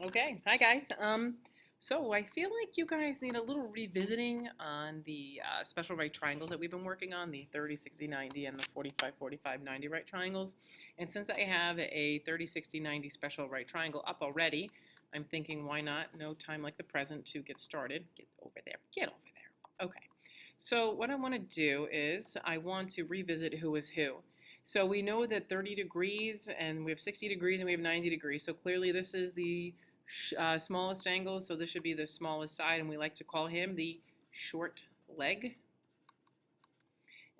Okay, hi guys. So I feel like you guys need a little revisiting on the special right triangles that we've been working on, the 30, 60, 90, and the 45, 45, 90 right triangles. And since I have a 30, 60, 90 special right triangle up already, I'm thinking why not, no time like the present to get started. Get over there, get over there. Okay, so what I want to do is I want to revisit who is who. So we know that 30 degrees and we have 60 degrees and we have 90 degrees. So clearly this is the smallest angle, so this should be the smallest side, and we like to call him the short leg.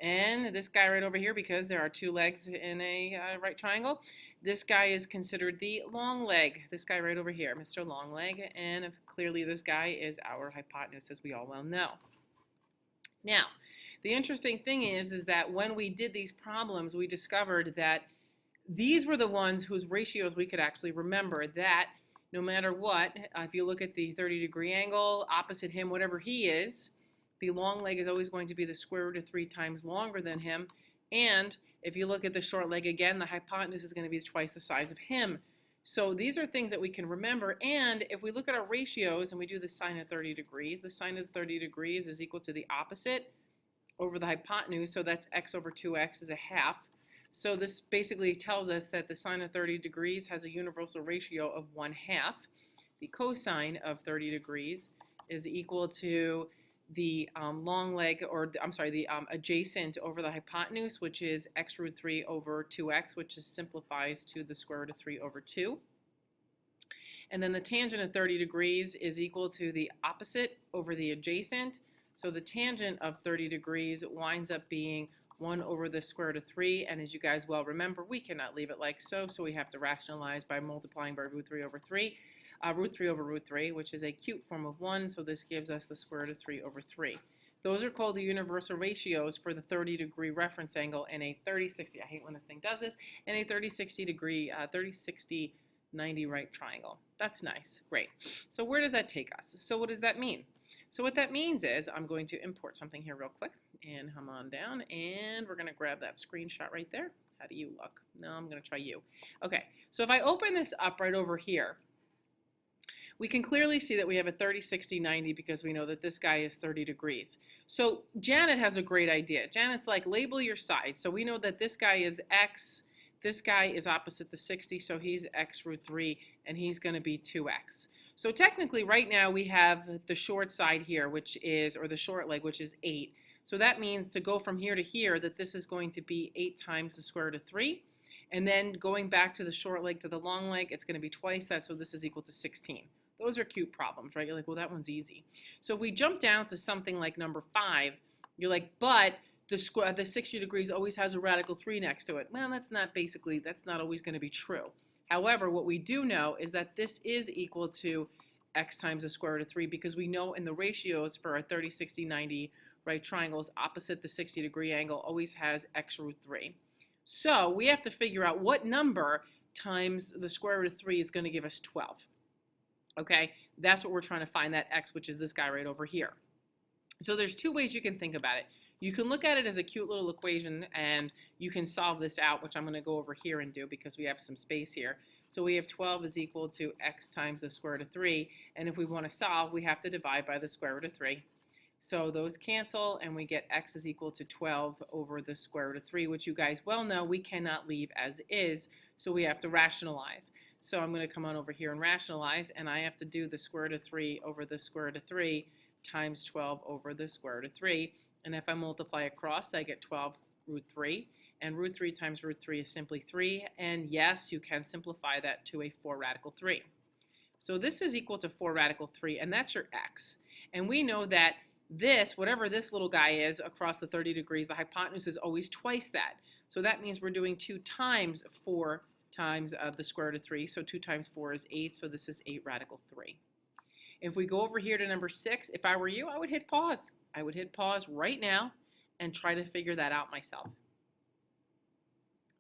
And this guy right over here, because there are two legs in a right triangle, this guy is considered the long leg. This guy right over here, Mr. Long Leg, and clearly this guy is our hypotenuse, as we all well know. Now, the interesting thing is that when we did these problems, we discovered that these were the ones whose ratios we could actually remember, that no matter what, if you look at the 30-degree angle, opposite him, whatever he is, the long leg is always going to be the square root of 3 times longer than him. And if you look at the short leg again, the hypotenuse is going to be twice the size of him. So these are things that we can remember. And if we look at our ratios and we do the sine of 30 degrees, the sine of 30 degrees is equal to the opposite over the hypotenuse. So that's x over 2x is a half. So this basically tells us that the sine of 30 degrees has a universal ratio of 1/2. The cosine of 30 degrees is equal to the long leg, or the adjacent over the hypotenuse, which is x root 3 over 2x, which simplifies to the square root of 3 over 2. And then the tangent of 30 degrees is equal to the opposite over the adjacent. So the tangent of 30 degrees winds up being 1 over the square root of 3, and as you guys well remember, we cannot leave it like so, so we have to rationalize by multiplying by root 3 over 3, root 3 over root 3, which is a cube form of 1, so this gives us the square root of 3 over 3. Those are called the universal ratios for the 30-degree reference angle in a 30-60, I hate when this thing does this, in a 30-60 degree, 30-60, 90 right triangle. That's nice, great. So where does that take us? So what does that mean? So what that means is I'm going to import something here real quick and come on down, and we're going to grab that screenshot right there. How do you look? No, I'm going to try you. Okay, so if I open this up right over here, we can clearly see that we have a 30, 60, 90 because we know that this guy is 30 degrees. So Janet has a great idea. Janet's like, label your sides. So we know that this guy is x, this guy is opposite the 60, so he's x root 3, and he's going to be 2x. So technically right now we have the short side here, which is, or the short leg, which is 8. So that means to go from here to here that this is going to be 8 times the square root of 3. And then going back to the short leg to the long leg, it's going to be twice that, so this is equal to 16. Those are cute problems, right? You're like, well, that one's easy. So if we jump down to something like number 5, you're like, but the 60 degrees always has a radical 3 next to it. Well, that's not always going to be true. However, what we do know is that this is equal to x times the square root of 3 because we know in the ratios for our 30, 60, 90 right triangles opposite the 60-degree angle always has x root 3. So we have to figure out what number times the square root of 3 is going to give us 12. Okay, that's what we're trying to find, that x, which is this guy right over here. So there's two ways you can think about it. You can look at it as a cute little equation, and you can solve this out, which I'm going to go over here and do because we have some space here. So we have 12 is equal to x times the square root of 3, and if we want to solve, we have to divide by the square root of 3. So those cancel, and we get x is equal to 12 over the square root of 3, which you guys well know we cannot leave as is, so we have to rationalize. So I'm going to come on over here and rationalize, and I have to do the square root of 3 over the square root of 3 times 12 over the square root of 3. And if I multiply across, I get 12 root 3. And root 3 times root 3 is simply 3. And yes, you can simplify that to a 4 radical 3. So this is equal to 4 radical 3, and that's your x. And we know that this, whatever this little guy is across the 30 degrees, the hypotenuse is always twice that. So that means we're doing 2 times 4 times the square root of 3. So 2 times 4 is 8, so this is 8 radical 3. If we go over here to number 6, if I were you, I would hit pause. I would hit pause right now and try to figure that out myself.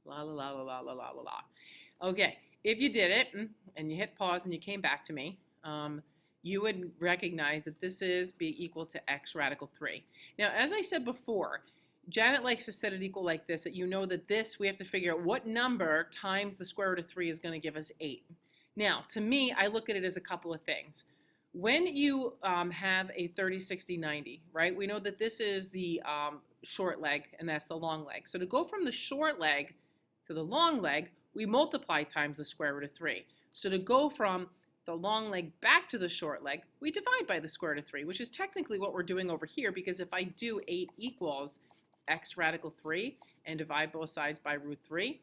La la la la la la la la la. Okay, if you did it and you hit pause and you came back to me, you would recognize that this is be equal to x radical 3. Now, as I said before, Janet likes to set it equal like this, that you know that this, we have to figure out what number times the square root of 3 is going to give us 8. Now, to me, I look at it as a couple of things. When you have a 30, 60, 90, right, we know that this is the short leg and that's the long leg. So to go from the short leg to the long leg, we multiply times the square root of 3. So to go from the long leg back to the short leg, we divide by the square root of 3, which is technically what we're doing over here, because if I do 8 equals x radical 3 and divide both sides by root 3,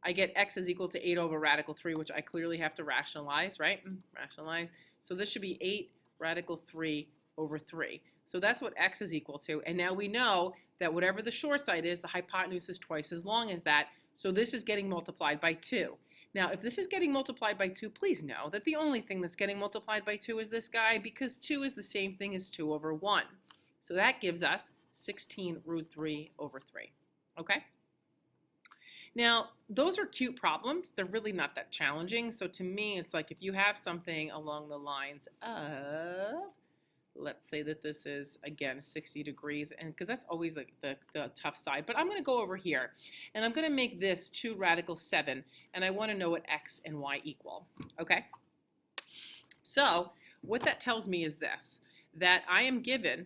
I get x is equal to 8 over radical 3, which I clearly have to rationalize, right? Rationalize. So this should be 8 radical 3 over 3. So that's what x is equal to. And now we know that whatever the short side is, the hypotenuse is twice as long as that. So this is getting multiplied by 2. Now, if this is getting multiplied by 2, please know that the only thing that's getting multiplied by 2 is this guy, because 2 is the same thing as 2 over 1. So that gives us 16 root 3 over 3. Okay? Now, those are cute problems. They're really not that challenging. So to me, it's like if you have something along the lines of, let's say that this is, again, 60 degrees, and because that's always the tough side. But I'm going to go over here, and I'm going to make this 2 radical 7, and I want to know what x and y equal. Okay? So what that tells me is this, that I am given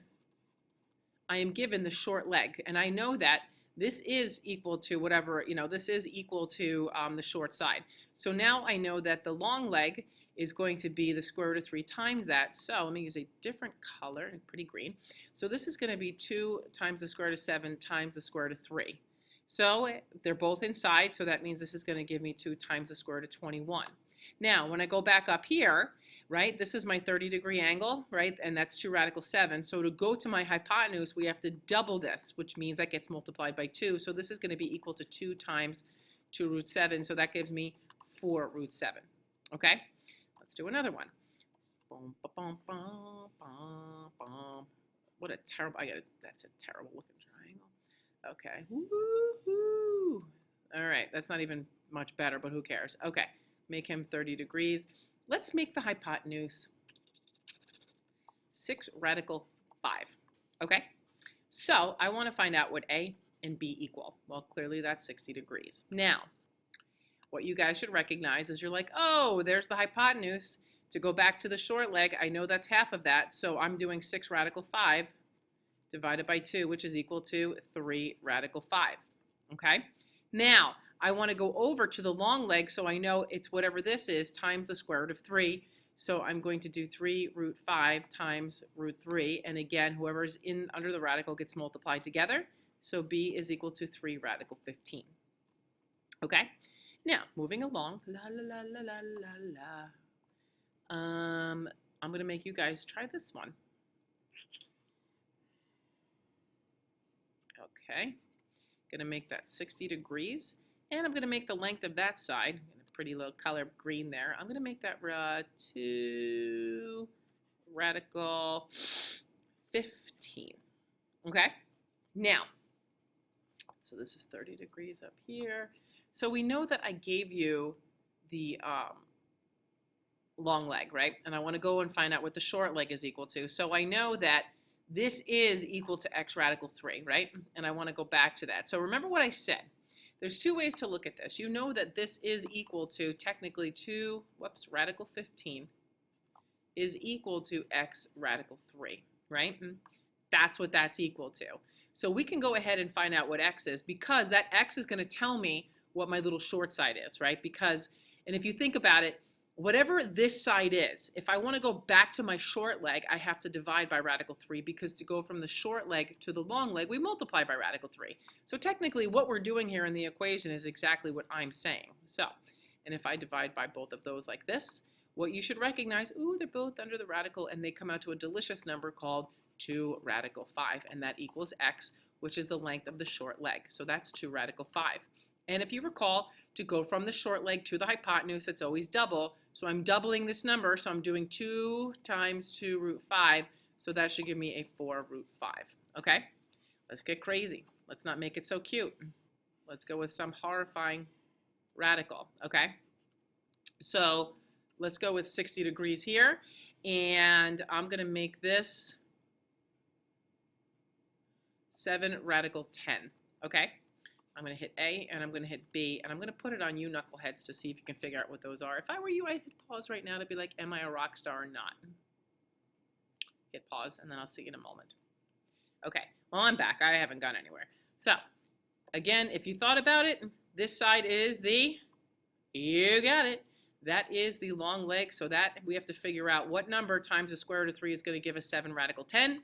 the short leg, and I know that this is equal to whatever, this is equal to the short side. So now I know that the long leg is going to be the square root of 3 times that. So let me use a different color, pretty green. So this is going to be 2 times the square root of 7 times the square root of 3. So they're both inside, so that means this is going to give me 2 times the square root of 21. Now, when I go back up here, right, this is my 30-degree angle, right, and that's 2 radical 7. So to go to my hypotenuse, we have to double this, which means that gets multiplied by 2. So this is going to be equal to 2 times 2 root 7. So that gives me 4 root 7. Okay? Let's do another one. Boom, ba-bum, bum, bum, bum. What a terrible, that's a terrible looking triangle. Okay. Woo-hoo. All right, that's not even much better, but who cares? Okay, make him 30 degrees. Let's make the hypotenuse 6 radical 5. Okay, so I want to find out what A and B equal. Well, clearly that's 60 degrees. Now, what you guys should recognize is you're like, oh, there's the hypotenuse. To go back to the short leg, I know that's half of that, so I'm doing 6 radical 5 divided by 2, which is equal to 3 radical 5. Okay? Now, I want to go over to the long leg, so I know it's whatever this is times the square root of 3. So I'm going to do 3 root 5 times root 3. And again, whoever's in under the radical gets multiplied together. So B is equal to 3 radical 15. Okay? Now, moving along. La, la, la, la, la, la. I'm going to make you guys try this one. Okay. Going to make that 60 degrees. And I'm going to make the length of that side, a pretty little color green there, I'm going to make that 2 radical 15. Okay? Now, so this is 30 degrees up here. So we know that I gave you the long leg, right? And I want to go and find out what the short leg is equal to. So I know that this is equal to x radical 3, right? And I want to go back to that. So remember what I said. There's 2 ways to look at this. You know that this is equal to technically 2, radical 15 is equal to x radical 3, right? That's what that's equal to. So we can go ahead and find out what x is, because that x is going to tell me what my little short side is, right? Because, and if you think about it, whatever this side is, if I want to go back to my short leg, I have to divide by radical 3, because to go from the short leg to the long leg, we multiply by radical 3. So technically what we're doing here in the equation is exactly what I'm saying. So, and if I divide by both of those like this, what you should recognize, ooh, they're both under the radical, and they come out to a delicious number called 2 radical 5, and that equals x, which is the length of the short leg. So that's 2 radical 5. And if you recall, to go from the short leg to the hypotenuse, it's always double. So I'm doubling this number, so I'm doing 2 times 2 root 5, so that should give me a 4 root 5. Okay? Let's get crazy. Let's not make it so cute. Let's go with some horrifying radical. Okay? So let's go with 60 degrees here, and I'm going to make this 7 radical 10. Okay? I'm going to hit A, and I'm going to hit B, and I'm going to put it on you knuckleheads to see if you can figure out what those are. If I were you, I'd hit pause right now to be like, am I a rock star or not? Hit pause, and then I'll see you in a moment. Okay, well, I'm back. I haven't gone anywhere. So, again, if you thought about it, this side is the, you got it, that is the long leg, so that we have to figure out what number times the square root of 3 is going to give us 7 radical 10.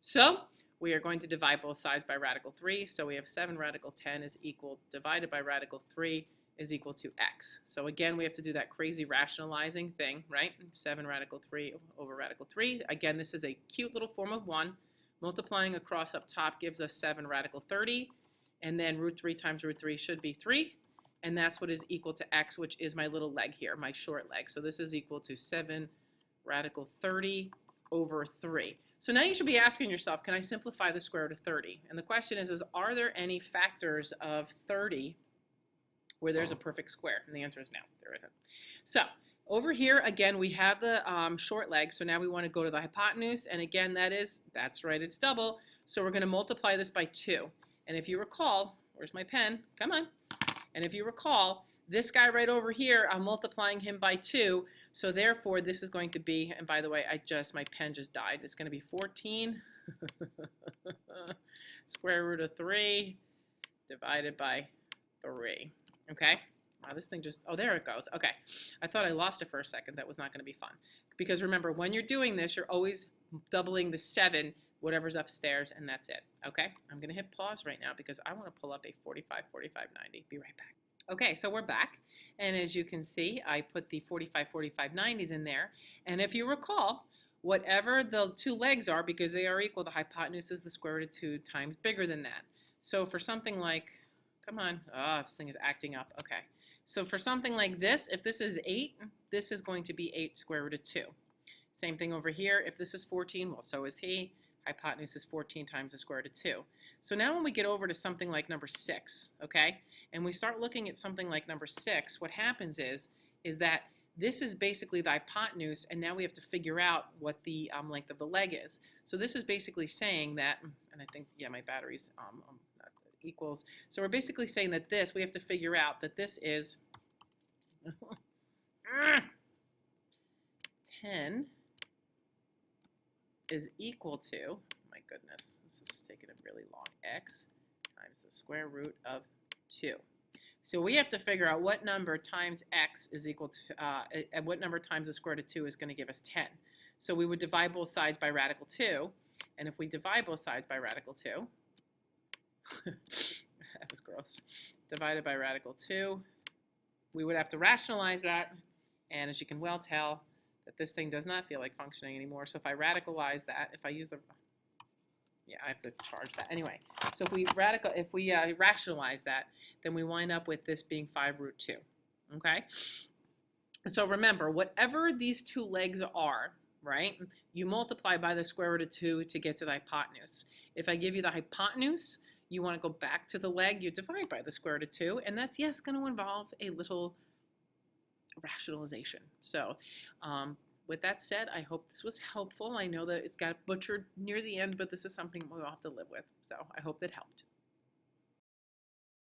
So we are going to divide both sides by radical 3. So we have 7 radical 10 is equal, divided by radical 3 is equal to x. So again, we have to do that crazy rationalizing thing, right? 7 radical 3 over radical 3. Again, this is a cute little form of 1. Multiplying across up top gives us 7 radical 30. And then root 3 times root 3 should be 3. And that's what is equal to x, which is my little leg here, my short leg. So this is equal to 7 radical 30 over 3. So now you should be asking yourself, can I simplify the square root of 30? And the question is are there any factors of 30 where there's a perfect square? And the answer is no, there isn't. So over here, again, we have the short leg. So now we want to go to the hypotenuse. And again, that's right, it's double. So we're going to multiply this by 2. And if you recall, where's my pen? Come on. And if you recall, this guy right over here, I'm multiplying him by 2. So therefore, this is going to be, and by the way, my pen just died. It's going to be 14 square root of 3 divided by 3. Okay? Wow, this thing just, oh, there it goes. Okay. I thought I lost it for a second. That was not going to be fun. Because remember, when you're doing this, you're always doubling the 7, whatever's upstairs, and that's it. Okay? I'm going to hit pause right now because I want to pull up a 45, 45, 90. Be right back. Okay, so we're back, and as you can see, I put the 45, 45, 90s in there, and if you recall, whatever the two legs are, because they are equal, the hypotenuse is the square root of 2 times bigger than that. So for something like, come on, this thing is acting up, okay. So for something like this, if this is 8, this is going to be 8 square root of 2. Same thing over here, if this is 14, well, so is he. Hypotenuse is 14 times the square root of 2. So now when we get over to something like number 6, okay, and we start looking at something like number 6, what happens is that this is basically the hypotenuse, and now we have to figure out what the length of the leg is. So this is basically saying that, and I think, yeah, my battery's equals. So we're basically saying that we have to figure out that this is 10 is equal to, my goodness, this is taking a really long, x times the square root of 2. So we have to figure out what number times x is equal to, what number times the square root of 2 is going to give us 10. So we would divide both sides by radical 2, and if we divide both sides by radical 2, that was gross, divided by radical 2, we would have to rationalize that, and as you can well tell, that this thing does not feel like functioning anymore. So if I radicalize that, if I use the, yeah, I have to charge that. Anyway, so if we rationalize that, then we wind up with this being 5 root 2, okay? So remember, whatever these two legs are, right, you multiply by the square root of 2 to get to the hypotenuse. If I give you the hypotenuse, you want to go back to the leg, you divide by the square root of 2, and that's, yes, going to involve a little rationalization. So with that said, I hope this was helpful. I know that it got butchered near the end, but this is something we'll have to live with. So I hope that helped.